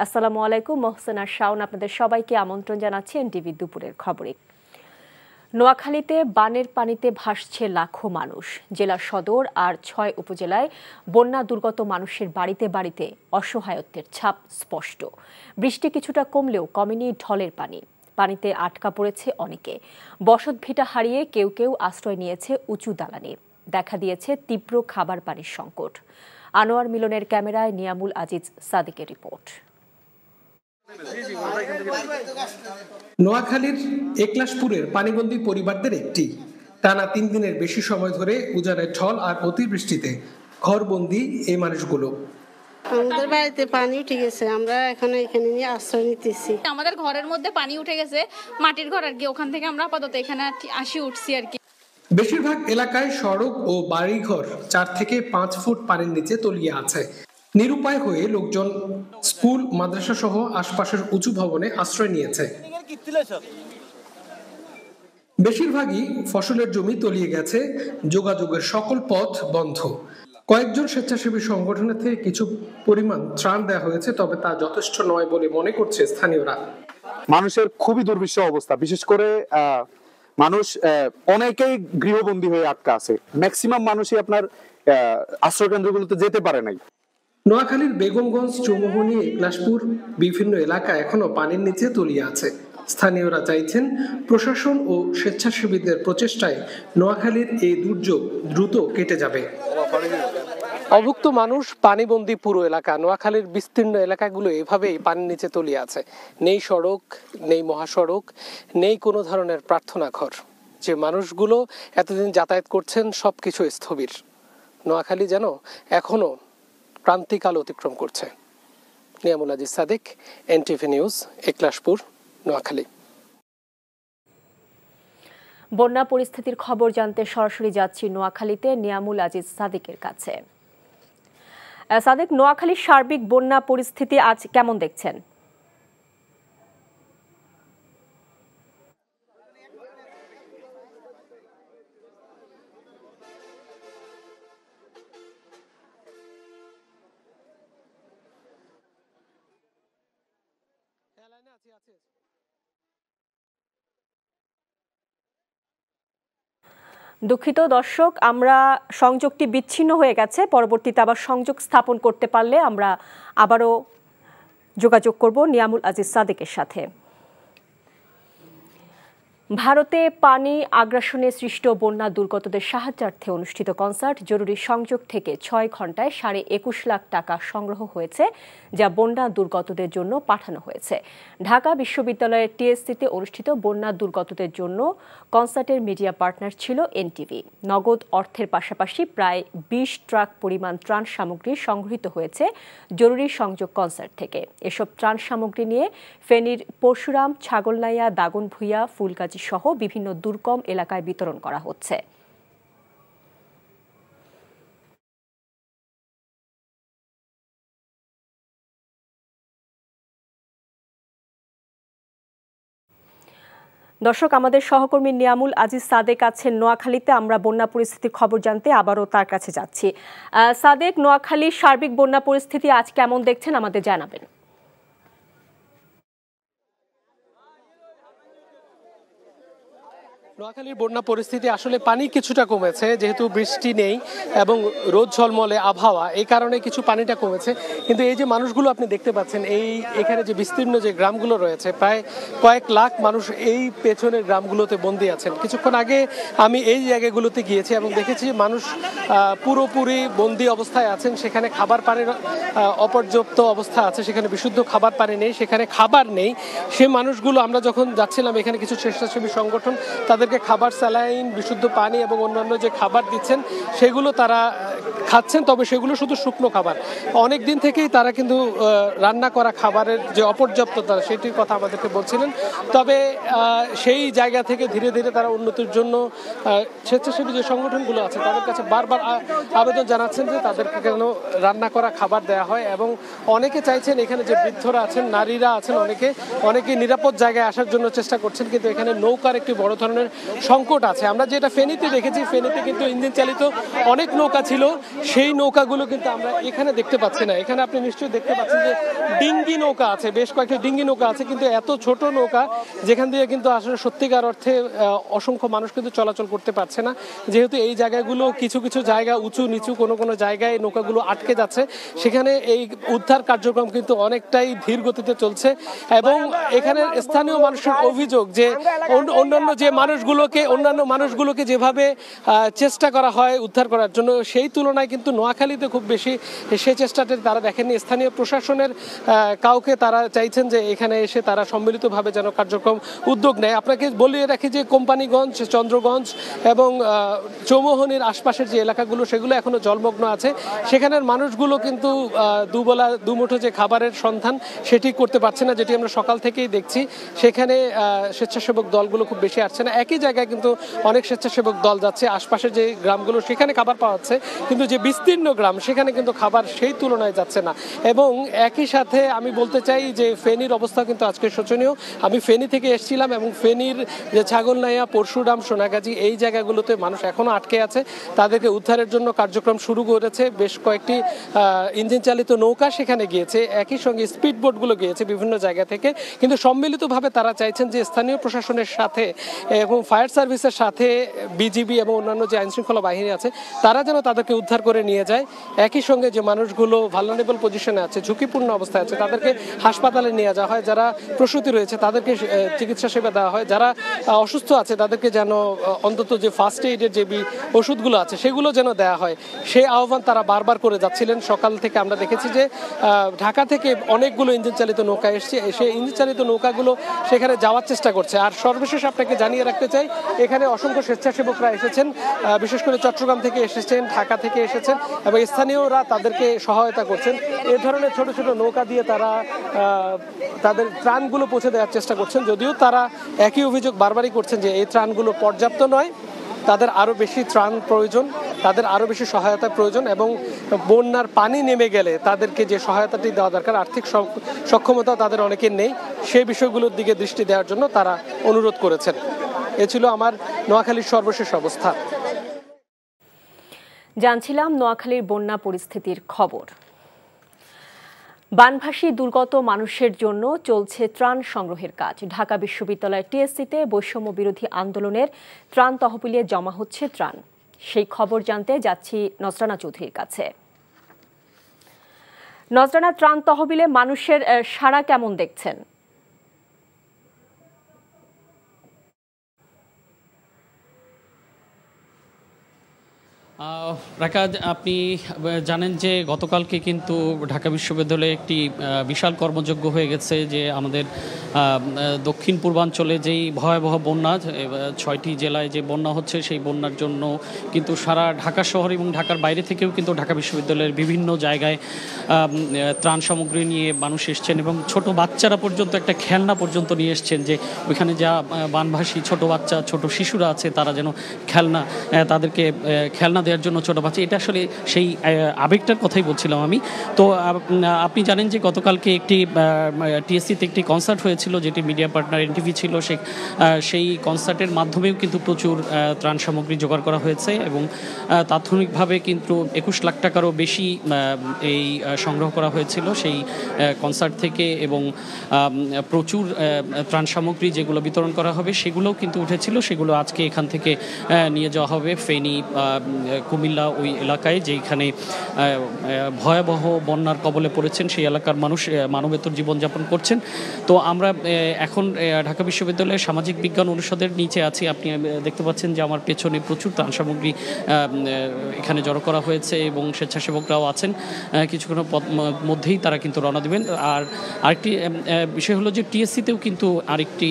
আসসালামু আলাইকুম, মহসেনা শাওন আপনাদের সবাইকে আমন্ত্রণ জানাচ্ছি এনটিভি দুপুরের খবরে। নোয়াখালীতে বানের পানিতে ভাসছে লাখো মানুষ। জেলা সদর আর ৬ উপজেলায় বন্যা দুর্গত মানুষের বাড়িতে বাড়িতে অসহায়ত্বের ছাপ স্পষ্ট। বৃষ্টি কিছুটা কমলেও কমেনি ঢলের পানি। পানিতে আটকা পড়েছে অনেকে। বসতভিটা হারিয়ে কেউ কেউ আশ্রয় নিয়েছে উঁচু দালানে। দেখা দিয়েছে তীব্র খাবার পানির সংকট। আনোয়ার মিলনের ক্যামেরায় নিয়ামুল আজিজ সাদিকের রিপোর্ট। নোয়াখালীর একলাশপুরের পানিবন্দী পরিবারদের একটি টানা ৩ দিনের বেশি সময় ধরে উজানের ঢল আর অতিবৃষ্টিতে ঘরবন্দি এই মানুষগুলো। আমাদের বাড়িতে পানি উঠে গেছে, আমরা এখানে নিয়ে আশ্রয় নিতেছি। আমাদের ঘরের মধ্যে পানি উঠে গেছে, মাটির ঘর আর কি, ওখান থেকে আমরা আপাতত এখানে উঠছি আর কি। বেশিরভাগ এলাকায় সড়ক ও বাড়িঘর ৪ থেকে ৫ ফুট পানির নিচে তলিয়ে আছে। নিরুপায় হয়ে লোকজন স্কুল, মাদ্রাসা সহ আশপাশের উঁচু ভবনে আশ্রয় নিয়েছে। বেশিরভাগই ফসলের জমি তলিয়ে গেছে, যোগাযোগের সকল পথ বন্ধ। কয়েকজন স্বেচ্ছাসেবী সংগঠনের থেকে কিছু পরিমাণ ত্রাণ দেওয়া হয়েছে, তবে তা যথেষ্ট নয় বলে মনে করছে স্থানীয়রা। মানুষের খুবই দুর্বিষহ অবস্থা, বিশেষ করে মানুষ অনেকেই গৃহবন্দী হয়ে আটকা আছে। ম্যাক্সিমাম মানুষই আপনার আশ্রয় কেন্দ্রগুলোতে যেতে পারে নাই। নোয়াখালীর বেগমগঞ্জ, চৌমুহনী, একলাশপুর বিভিন্ন এলাকা এখনো পানির নিচে তলিয়ে আছে। স্থানীয়রা চাইছেন প্রশাসন ও স্বেচ্ছাসেবীদের প্রচেষ্টায় নোয়াখালীর এই দুর্যোগ দ্রুত কেটে যাবে। অভুক্ত মানুষ, পানিবন্দী পুরো এলাকা। নোয়াখালীর বিস্তীর্ণ এলাকাগুলো এভাবেই পানির নিচে তলিয়ে আছে। নেই সড়ক, নেই মহাসড়ক, নেই কোনো ধরনের প্রার্থনা ঘর। যে মানুষগুলো এতদিন যাতায়াত করছেন সবকিছু স্থবির। নোয়াখালী যেন এখনো ক্রান্তিকাল অতিক্রম করছে। Niamul Aziz Sadik, NTV news, Eklashpur, Noakhali. বন্যা পরিস্থিতির খবর জানতে সরাসরি যাচ্ছি নোয়াখালীতে নিয়ামুল আজিজ সাদিকের কাছে। সাদিক, নোয়াখালীর সার্বিক বন্যা পরিস্থিতি আজ কেমন দেখছেন? দুঃখিত দর্শক, আমরা সংযোগটি বিচ্ছিন্ন হয়ে গেছে। পরবর্তীতে আবার সংযোগ স্থাপন করতে পারলে আমরা আবারও যোগাযোগ করব নিয়ামুল আজিজ সাদিকের সাথে। ভারতে পানি আগ্রাসনে সৃষ্ট বন্যা দুর্গতদের সাহায্যার্থে অনুষ্ঠিত কনসার্ট জরুরি সংযোগ থেকে ৬ ঘন্টায় ২.২৫ লাখ টাকা সংগ্রহ হয়েছে, যা বন্যা দুর্গতদের জন্য পাঠানো হয়েছে। ঢাকা বিশ্ববিদ্যালয়ের টিএসসিতে অনুষ্ঠিত বন্যা দুর্গতদের জন্য কনসার্টের মিডিয়া পার্টনার ছিল এনটিভি। নগদ অর্থের পাশাপাশি প্রায় ২০ ট্রাক পরিমাণ ত্রাণ সামগ্রী সংগৃহীত হয়েছে জরুরি সংযোগ কনসার্ট থেকে। এসব ত্রাণ সামগ্রী নিয়ে ফেনীর পরশুরাম, ছাগলনাইয়া, দাগনভূঞা, ফুলগাজী সহ বিভিন্ন দুর্গম এলাকায় বিতরণ করা হচ্ছে। দর্শক, আমাদের সহকর্মী নিয়ামুল আজিজ সাদেক আছেন নোয়াখালীতে। আমরা বন্যা পরিস্থিতির খবর জানতে আবারও তার কাছে যাচ্ছি। সাদেক, নোয়াখালীর সার্বিক বন্যা পরিস্থিতি আজ কেমন দেখছেন আমাদের জানাবেন। নোয়াখালীর বন্যা পরিস্থিতি আসলে পানি কিছুটা কমেছে, যেহেতু বৃষ্টি নেই এবং রোদ ঝলমলে আবহাওয়া, এই কারণে কিছু পানিটা কমেছে। কিন্তু এই যে মানুষগুলো আপনি দেখতে পাচ্ছেন, এখানে যে বিস্তীর্ণ যে গ্রামগুলো রয়েছে, প্রায় কয়েক লাখ মানুষ এই পেছনের গ্রামগুলোতে বন্দী আছেন। কিছুক্ষণ আগে আমি এই জায়গাগুলোতে গিয়েছি এবং দেখেছি মানুষ পুরোপুরি বন্দী অবস্থায় আছেন। সেখানে খাবার পানির অপর্যাপ্ত অবস্থা আছে, সেখানে বিশুদ্ধ খাবার পানি নেই, সেখানে খাবার নেই। সে মানুষগুলো, আমরা যখন যাচ্ছিলাম এখানে কিছু স্বেচ্ছাসেবী সংগঠন তাদেরকে খাবার, স্যালাইন, বিশুদ্ধ পানি এবং অন্যান্য যে খাবার দিচ্ছেন সেগুলো তারা খাচ্ছেন, তবে সেগুলো শুধু শুকনো খাবার। অনেক দিন থেকেই তারা কিন্তু রান্না করা খাবারের যে অপর্যাপ্ততা সেটির কথা আমাদেরকে বলছিলেন। তবে সেই জায়গা থেকে ধীরে ধীরে তারা উন্নতির জন্য স্বেচ্ছাসেবী যে সংগঠনগুলো আছে তাদের কাছে বারবার আবেদন জানাচ্ছেন যে তাদেরকে কেন রান্না করা খাবার দেওয়া হয়। এবং অনেকে চাইছেন, এখানে যে বৃদ্ধরা আছেন, নারীরা আছেন, অনেকে নিরাপদ জায়গায় আসার জন্য চেষ্টা করছেন, কিন্তু এখানে নৌকার একটি বড় ধরনের সংকট আছে। আমরা যেটা ফেনীতে দেখেছি, ফেনীতে কিন্তু ইঞ্জিন চালিত অনেক নৌকা ছিল, সেই নৌকাগুলো কিন্তু আমরা এখানে দেখতে পাচ্ছি না। এখানে আপনি নিশ্চয়ই দেখতে পাচ্ছেন যে ডিঙ্গি নৌকা আছে, বেশ কয়েকটি ডিঙ্গি নৌকা আছে, কিন্তু এত ছোট নৌকা যেখান দিয়ে কিন্তু আসলে সত্যিকার অর্থে অসংখ্য মানুষ কিন্তু চলাচল করতে পারছে না, যেহেতু এই জায়গাগুলো কিছু কিছু জায়গা উঁচু নিচু, কোনো কোনো জায়গায় নৌকাগুলো আটকে যাচ্ছে। সেখানে এই উদ্ধার কার্যক্রম কিন্তু অনেকটাই ধীর গতিতে চলছে এবং এখানে স্থানীয় মানুষের অভিযোগ যে অন্যান্য মানুষগুলোকে যেভাবে চেষ্টা করা হয় উদ্ধার করার জন্য, সেই তুলনায় কিন্তু নোয়াখালীতে খুব বেশি সেই চেষ্টাটা তারা দেখেননি। স্থানীয় প্রশাসনের কাউকে তারা চাইছেন যে এখানে এসে তারা সম্মিলিতভাবে যেন কার্যক্রম উদ্যোগ নেয়। আপনাকে বলিয়ে রাখি যে কোম্পানিগঞ্জ, চন্দ্রগঞ্জ এবং চৌমোহনীর আশপাশের যে এলাকাগুলো সেগুলো এখনো জলমগ্ন আছে। সেখানের মানুষগুলো কিন্তু দুবেলা দুমুঠো যে খাবারের সন্ধান সেটি করতে পারছে না, যেটি আমরা সকাল থেকেই দেখছি। সেখানে স্বেচ্ছাসেবক দলগুলো খুব বেশি আসছে না। একই জায়গায় কিন্তু অনেক স্বেচ্ছাসেবক দল যাচ্ছে, আশপাশের যে গ্রামগুলো সেখানে খাবার পাওয়া যাচ্ছে, কিন্তু যে বিস্তীর্ণ গ্রাম সেখানে কিন্তু খাবার সেই তুলনায় যাচ্ছে না। এবং একই সাথে আমি বলতে চাই যে ফেনীর অবস্থা কিন্তু আজকে শোচনীয়। আমি ফেনী থেকে এসেছিলাম এবং ফেনীর যে ছাগলনাইয়া, পরশুরাম, সোনাগাজী এই জায়গাগুলোতে মানুষ এখনো আটকে আছে। তাদেরকে উদ্ধারের জন্য কার্যক্রম শুরু করেছে, বেশ কয়েকটি ইঞ্জিন চালিত নৌকা সেখানে গিয়েছে, একই সঙ্গে স্পিড বোটগুলো গিয়েছে বিভিন্ন জায়গা থেকে। কিন্তু সম্মিলিতভাবে তারা চাইছেন যে স্থানীয় প্রশাসনের সাথে এবং ফায়ার সার্ভিসের সাথে বিজিবি এবং অন্যান্য যে আইনশৃঙ্খলা বাহিনী আছে তারা যেন তাদেরকে উদ্ধার করে নিয়ে যায়। একই সঙ্গে যে মানুষগুলো ভালনারেবল পজিশনে আছে, ঝুঁকিপূর্ণ অবস্থায় আছে, তাদেরকে হাসপাতালে নিয়ে যাওয়া হয়। যারা প্রসূতি রয়েছে তাদেরকে চিকিৎসা সেবা দেওয়া হয়। যারা অসুস্থ আছে তাদেরকে যেন অন্তত যে ফার্স্ট এইডের যে ওষুধগুলো আছে সেগুলো যেন দেওয়া হয়, সেই আহ্বান তারা বারবার করে যাচ্ছিলেন। সকাল থেকে আমরা দেখেছি যে ঢাকা থেকে অনেকগুলো ইঞ্জিন চালিত নৌকা এসছে, সেই ইঞ্জিন চালিত নৌকাগুলো সেখানে যাওয়ার চেষ্টা করছে। আর সর্বশেষ আপনাকে জানিয়ে রাখতে চাই, এখানে অসংখ্য স্বেচ্ছাসেবকরা এসেছেন, বিশেষ করে চট্টগ্রাম থেকে এসেছেন, ঢাকা থেকে এসেছেন এবং স্থানীয়রা তাদেরকে সহায়তা করছেন। এ ধরনের ছোট ছোট নৌকা দিয়ে তারা তাদের ত্রাণগুলো পৌঁছে দেওয়ার চেষ্টা করছেন। যদিও তারা একই অভিযোগ বারবারই করছেন যে এই ত্রাণগুলো পর্যাপ্ত নয়, তাদের আরও বেশি ত্রাণ প্রয়োজন, তাদের আরও বেশি সহায়তা প্রয়োজন এবং বন্যার পানি নেমে গেলে তাদেরকে যে সহায়তাটি দেওয়া দরকার, আর্থিক সক্ষমতা তাদের অনেকের নেই, সেই বিষয়গুলোর দিকে দৃষ্টি দেওয়ার জন্য তারা অনুরোধ করেছেন। এ ছিল আমার নোয়াখালীর সর্বশেষ অবস্থা। জানছিলাম নোয়াখালীর বন্যা পরিস্থিতির খবর। বানভাসী দুর্গত মানুষের জন্য চলছে ত্রাণ সংগ্রহের কাজ। ঢাকা বিশ্ববিদ্যালয়ের টিএসসিতে বৈষম্য বিরোধী আন্দোলনের ত্রাণ তহবিলে জমা হচ্ছে ত্রাণ। সেই খবর জানতে যাচ্ছি নজরানা চৌধুরীর কাছে। নজরানা, ত্রাণ তহবিলে মানুষের সাড়া কেমন দেখছেন? রাকা, আপনি জানেন যে গতকালকে কিন্তু ঢাকা বিশ্ববিদ্যালয়ে একটি বিশাল কর্মযজ্ঞ হয়ে গেছে, যে আমাদের দক্ষিণ পূর্বাঞ্চলে যেই ভয়াবহ বন্যা, 6টি জেলায় যে বন্যা হচ্ছে, সেই বন্যার জন্য কিন্তু সারা ঢাকা শহর এবং ঢাকার বাইরে থেকেও কিন্তু ঢাকা বিশ্ববিদ্যালয়ের বিভিন্ন জায়গায় ত্রাণ সামগ্রী নিয়ে মানুষ এসছেন এবং ছোট বাচ্চারা পর্যন্ত একটা খেলনা পর্যন্ত নিয়ে এসছেন, যে ওইখানে যা বানভাসী ছোট বাচ্চা, ছোট শিশুরা আছে তারা যেন খেলনা, তাদেরকে খেলনা দেওয়ার জন্য ছোট বাচ্চা, এটা আসলে সেই আবেগটার কথাই বলছিলাম আমি। তো আপনি জানেন যে গতকালকে একটি টিএসসিতে একটি কনসার্ট হয়েছিল, যেটি মিডিয়া পার্টনার এনটিভি ছিল। সেই কনসার্টের মাধ্যমেও কিন্তু প্রচুর ত্রাণ সামগ্রী জোগাড় করা হয়েছে এবং তাৎক্ষণিকভাবে কিন্তু 21 লাখ টাকারও বেশি এই সংগ্রহ করা হয়েছিল সেই কনসার্ট থেকে এবং প্রচুর ত্রাণ সামগ্রী যেগুলো বিতরণ করা হবে সেগুলোও কিন্তু উঠেছিল। সেগুলো আজকে এখান থেকে নিয়ে যাওয়া হবে ফেনী, কুমিল্লা ওই এলাকায়, যেখানে ভয়াবহ বন্যার কবলে পড়েছেন সেই এলাকার মানুষ মানবেতর জীবনযাপন করছেন। তো আমরা এখন ঢাকা বিশ্ববিদ্যালয়ের সামাজিক বিজ্ঞান অনুষদের নিচে আছি। আপনি দেখতে পাচ্ছেন যে আমার পেছনে প্রচুর ত্রাণ সামগ্রী এখানে জড়ো করা হয়েছে এবং স্বেচ্ছাসেবকরাও আছেন। কিছুক্ষণের মধ্যেই তারা কিন্তু রওনা দেবেন। আর আরেকটি বিষয় হলো যে টিএসসিতেও কিন্তু আরেকটি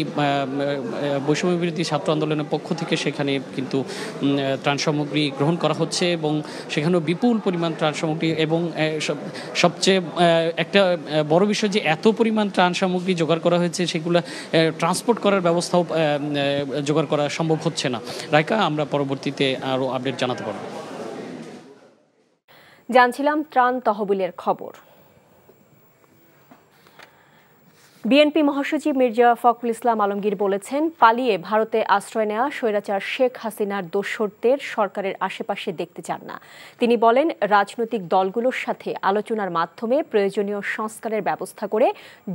বৈষম্য বিরোধী ছাত্র আন্দোলনের পক্ষ থেকে সেখানে কিন্তু ত্রাণ সামগ্রী গ্রহণ করা হচ্ছে এবং সেখানেও বিপুল পরিমাণ ত্রাণ সামগ্রী এবং সবচেয়ে একটা বড় বিষয় যে এত পরিমাণ ত্রাণ সামগ্রী জোগাড় করা হয়েছে সেগুলো ট্রান্সপোর্ট করার ব্যবস্থাও জোগাড় করা সম্ভব হচ্ছে না। রাইকা, আমরা পরবর্তীতে আরও আপডেট জানাতে পারব। জানছিলাম ত্রাণ তহবিলের খবর। বিএনপি মহাসচিব মির্জা ফখরুল ইসলাম আলমগীর বলেছেন, পালিয়ে ভারতে আশ্রয় নেওয়া স্বৈরাচার শেখ হাসিনার দোসরদের সরকারের আশেপাশে দেখতে চান না। তিনি বলেন, রাজনৈতিক দলগুলোর সাথে আলোচনার মাধ্যমে প্রয়োজনীয় সংস্কারের ব্যবস্থা করে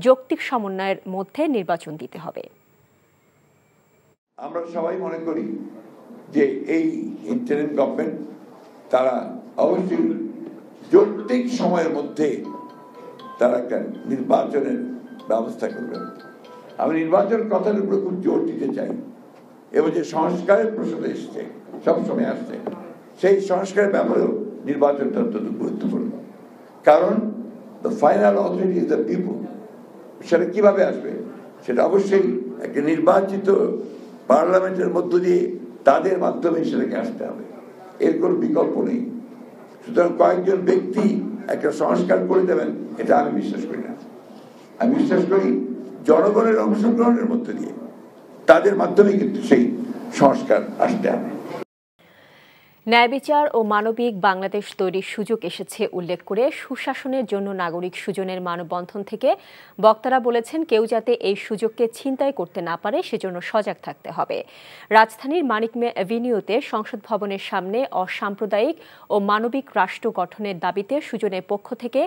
যৌক্তিক সমন্বয়ের মধ্যে নির্বাচন দিতে হবে। আমরা সবাই মনে করি যে এই ইন্টারিম গভর্নমেন্ট তারা অবশ্যই যৌক্তিক সময়ের মধ্যে তারা একটা নির্বাচনের ব্যবস্থা করবেন। আমি নির্বাচন কথার উপরে খুব জোর দিতে চাই এবং যে সংস্কারের প্রশ্ন এসছে সবসময় আসছে, সেই সংস্কারের ব্যাপারেও নির্বাচনটা অত্যন্ত গুরুত্বপূর্ণ। কারণ the final authority is the people. সেটা কিভাবে আসবে? সেটা অবশ্যই একটা নির্বাচিত পার্লামেন্টের মধ্য দিয়ে তাদের মাধ্যমে সেটাকে আসতে হবে, এর কোনো বিকল্প নেই। সুতরাং কয়েকজন ব্যক্তি একটা সংস্কার করে দেবেন এটা আমি বিশ্বাস করি না। আমি বিশ্বাস করি জনগণের অংশগ্রহণের মধ্য দিয়ে তাদের মাধ্যমে কিন্তু সেই সংস্কার আসতে হবে। ন্যায় বিচার ও মানবিক বাংলাদেশ তৈরির সুযোগ এসেছে উল্লেখ করে সুশাসনের জন্য নাগরিক সুজনের মানববন্ধন থেকে বক্তারা বলেছেন, কেউ যাতে এই সুযোগকে ছিনতাই করতে না পারে সেজন্য সজাগ থাকতে হবে। রাজধানীর মানিক মিয়া অ্যাভিনিউতে সংসদ ভবনের সামনে অসাম্প্রদায়িক ও মানবিক রাষ্ট্র গঠনের দাবিতে সুজনের পক্ষ থেকে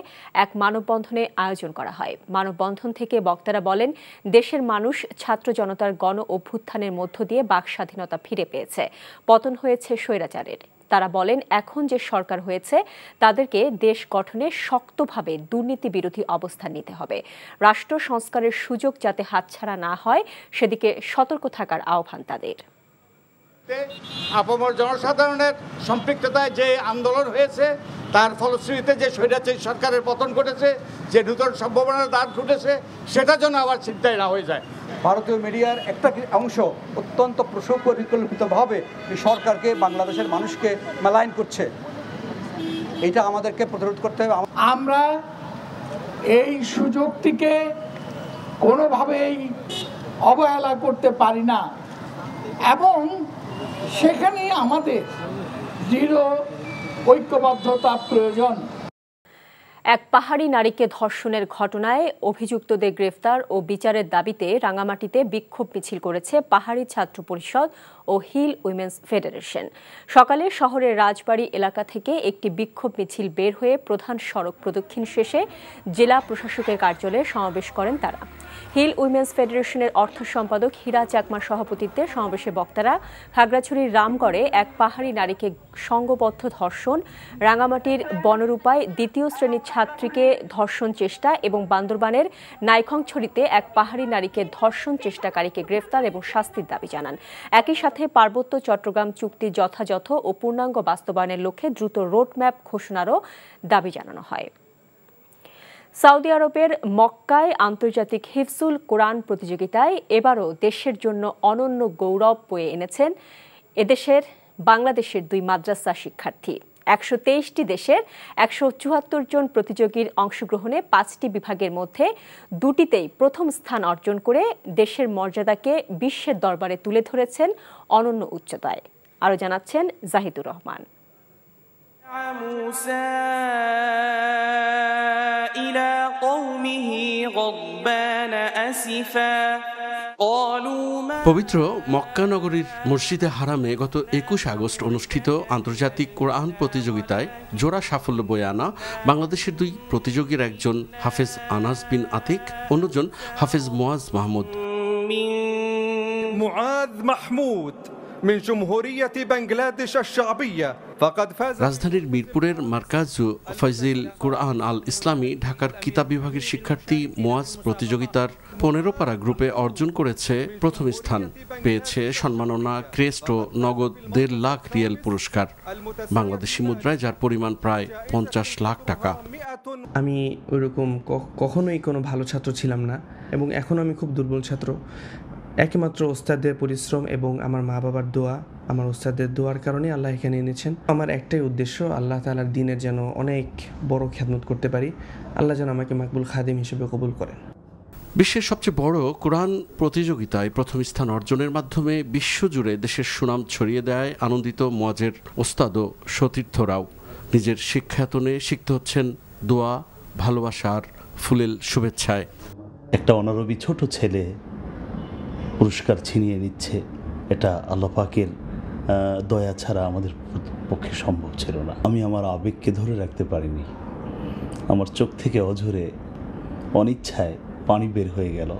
এক মানববন্ধনের আয়োজন করা হয়। মানববন্ধন থেকে বক্তারা বলেন, দেশের মানুষ ছাত্র জনতার গণ অভ্যুত্থানের মধ্য দিয়ে বাক স্বাধীনতা ফিরে পেয়েছে, পতন হয়েছে স্বৈরাচারের। তারা বলেন, এখন যে সরকার হয়েছে তাদেরকে দেশ গঠনে শক্তভাবে দুর্নীতি বিরোধী অবস্থান নিতে হবে। রাষ্ট্র সংস্কারের সুযোগ যাতে হাতছাড়া না হয় সেদিকে সতর্ক থাকার আহ্বান তাদের। আপামর জনসাধারণের সম্পৃক্ততায় যে আন্দোলন হয়েছে তার ফলশ্রুতিতে যে স্বৈরাচারী সরকারের পতন ঘটেছে, যে নূতন সম্ভাবনার দ্বার ঘটেছে, সেটা যেন আবার চিন্তায় না হয়ে যায়। ভারতীয় মিডিয়ার একটা অংশ অত্যন্ত সুপরিকল্পিতভাবে এই সরকারকে, বাংলাদেশের মানুষকে মেলাইন করছে। এটা আমাদেরকে প্রতিরোধ করতে হবে। আমরা এই সুযোগটিকে কোনোভাবেই অবহেলা করতে পারি না এবং সেখানে আমাদের দৃঢ় ঐক্যবদ্ধতা প্রয়োজন। এক পাহাড়ি নারীকে ধর্ষণের ঘটনায় অভিযুক্তদের গ্রেফতার ও বিচারের দাবিতে রাঙামাটিতে বিক্ষোভ মিছিল করেছে পাহাড়ি ছাত্র পরিষদ ও হিল উইমেন্স ফেডারেশন। সকালে শহরের রাজবাড়ী এলাকা থেকে একটি বিক্ষোভ মিছিল বের হয়ে প্রধান সড়ক প্রদক্ষিণ শেষে জেলা প্রশাসকের কার্যালয়ে সমাবেশ করেন তারা। হিল উইমেন্স ফেডারেশনের অর্থ সম্পাদক হীরা চাকমার সভাপতিত্বে সমাবেশে বক্তারা খাগড়াছড়ির রামগড়ে এক পাহাড়ি নারীকে সংঘবদ্ধ ধর্ষণ, রাঙামাটির বনরূপায় দ্বিতীয় শ্রেণীর ছাত্রীকে ধর্ষণ চেষ্টা এবং বান্দরবানের নাইখংছড়িতে এক পাহাড়ি নারীকে ধর্ষণ চেষ্টাকারীকে গ্রেফতার এবং শাস্তির দাবি জানান। একই সাথে পার্বত্য চট্টগ্রাম চুক্তি যথাযথ ও পূর্ণাঙ্গ বাস্তবায়নের লক্ষ্যে দ্রুত রোডম্যাপ ঘোষণারও দাবি জানানো হয়। সৌদি আরবের মক্কায় আন্তর্জাতিক হিফজুল কোরআন প্রতিযোগিতায় এবারও দেশের জন্য অনন্য গৌরব বয়ে এনেছেন এদেশের বাংলাদেশের দুই মাদ্রাসা শিক্ষার্থী। 123টি দেশের 174 জন প্রতিযোগীর অংশগ্রহণে 5টি বিভাগের মধ্যে 2টিতেই প্রথম স্থান অর্জন করে দেশের মর্যাদাকে বিশ্বের দরবারে তুলে ধরেছেন অনন্য উচ্চতায়। আরও জানাচ্ছেন জাহিদুর রহমান। পবিত্র মক্কা নগরীর মসজিদে হারামে গত 21 আগস্ট অনুষ্ঠিত আন্তর্জাতিক কোরআন প্রতিযোগিতায় জোড়া সাফল্য বয়ে আনা বাংলাদেশের দুই প্রতিযোগীর একজন হাফেজ আনাস বিন আতিক, অন্যজন হাফেজ মুআজ মাহমুদ। من جمهورية بنغلاديش الشعبية فقد فاز। রাজধানীর মিরপুরের মার্কাজ ফয়জিল কুরআন আল ইসলামী ঢাকার কিতাব বিভাগের শিক্ষার্থী মুআজ প্রতিযোগিতার 15 পারা গ্রুপে অর্জন করেছে প্রথম স্থান, পেয়েছে সম্মাননা, ক্রেস্ট ও নগদ 1.5 লাখ রিয়াল পুরস্কার, বাংলাদেশি মুদ্রায় যার পরিমাণ প্রায় 50 লাখ টাকা। আমি ওইরকম কখনোই কোনো ভালো ছাত্র ছিলাম না এবং এখন আমি খুব দুর্বল ছাত্র। একমাত্র ওস্তাদের পরিশ্রম এবং আমার মা বাবার দোয়া, আমার ওস্তাদের দোয়ার কারণে আল্লাহ এখানে এনেছেন। আমার একটাই উদ্দেশ্য, আল্লাহ তাআলার দ্বীনের যেন অনেক বড় খিদমত করতে পারি, আল্লাহ যেন আমাকে মাকবুল খাদিম হিসেবে কবুল করেন। বিশ্বের সবচেয়ে বড় কোরআন প্রতিযোগিতায় প্রথম স্থান অর্জনের মাধ্যমে বিশ্বজুড়ে দেশের সুনাম ছড়িয়ে দেয় আনন্দিত মুআজের ওস্তাদ ও সতীর্থরাও। নিজের শিক্ষায়তনে শিখতে হচ্ছেন দোয়া, ভালোবাসার ফুলেল শুভেচ্ছায়। একটা অনারবি ছোট ছেলে পুরস্কার ছিনিয়ে নিচ্ছে, এটা আল্লাহ পাকের দয়া ছাড়া আমাদের পক্ষে সম্ভব ছিল না। আমি আমার আবেগকে ধরে রাখতে পারিনি, আমার চোখ থেকে অঝরে অনিচ্ছায় পানি বের হয়ে গেল।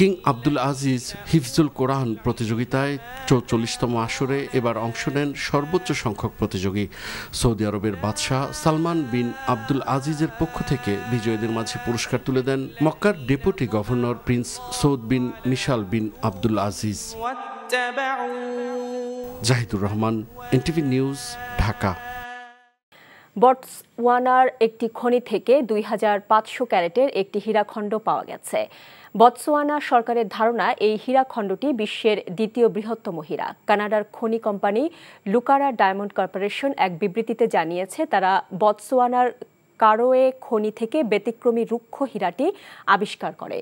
কিং আব্দুল আজিজ হিফজুল কোরআন প্রতিযোগিতায় ৪৪তম আসরে এবার অংশ নেন সর্বোচ্চ সংখ্যক প্রতিযোগী। সৌদি আরবের বাদশাহ সালমান বিন আব্দুল আজিজের পক্ষ থেকে বিজয়ীদের মাঝে পুরস্কার তুলে দেন মক্কার deputy governor prince Saud bin Mishal bin Abdul Aziz. Zahidur Rahman, NTV news, Dhaka. বটসওয়ানার একটি খনি থেকে ২৫০০ ক্যারেটের একটি হীরাখণ্ড পাওয়া গেছে। বটসওয়ানা সরকারের ধারণা এই হীরাখণ্ডটি বিশ্বের দ্বিতীয় বৃহত্তম হীরা। কানাডার খনি কোম্পানি লুকারা ডায়মন্ড কর্পোরেশন এক বিবৃতিতে জানিয়েছে তারা বটসওয়ানার কারোয়ে খনি থেকে ব্যতিক্রমী রুক্ষ হীরাটি আবিষ্কার করে।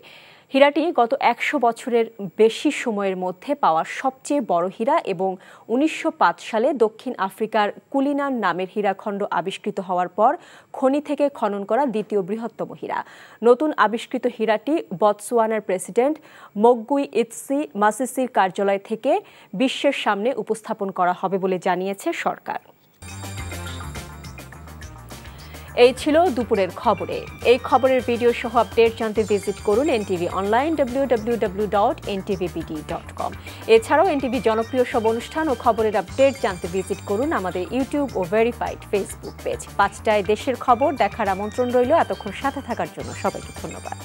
হীরাটি গত ১০০ বছরের বেশি সময়ের মধ্যে পাওয়া সবচেয়ে বড় হীরা এবং ১৯০৫ সালে দক্ষিণ আফ্রিকার কুলিনান নামের হীরাখণ্ড আবিষ্কৃত হওয়ার পর খনি থেকে খনন করা দ্বিতীয় বৃহত্তম হীরা। নতুন আবিষ্কৃত হীরাটি বটসওয়ানার প্রেসিডেন্ট মগুই ইতসি মাসিসির কার্যালয় থেকে বিশ্বের সামনে উপস্থাপন করা হবে বলে জানিয়েছে সরকার। এই ছিল দুপুরের খবরে। এই খবরের ভিডিও সহ আপডেট জানতে ভিজিট করুন এনটিভি অনলাইন www.ntvbd.com। এছাড়াও এনটিভি জনপ্রিয় সব অনুষ্ঠান ও খবরের আপডেট জানতে ভিজিট করুন আমাদের ইউটিউব ও ভেরিফাইড ফেসবুক পেজ। ৫টায় দেশের খবর দেখার আমন্ত্রণ রইল। এতক্ষণ সাথে থাকার জন্য সবাইকে ধন্যবাদ।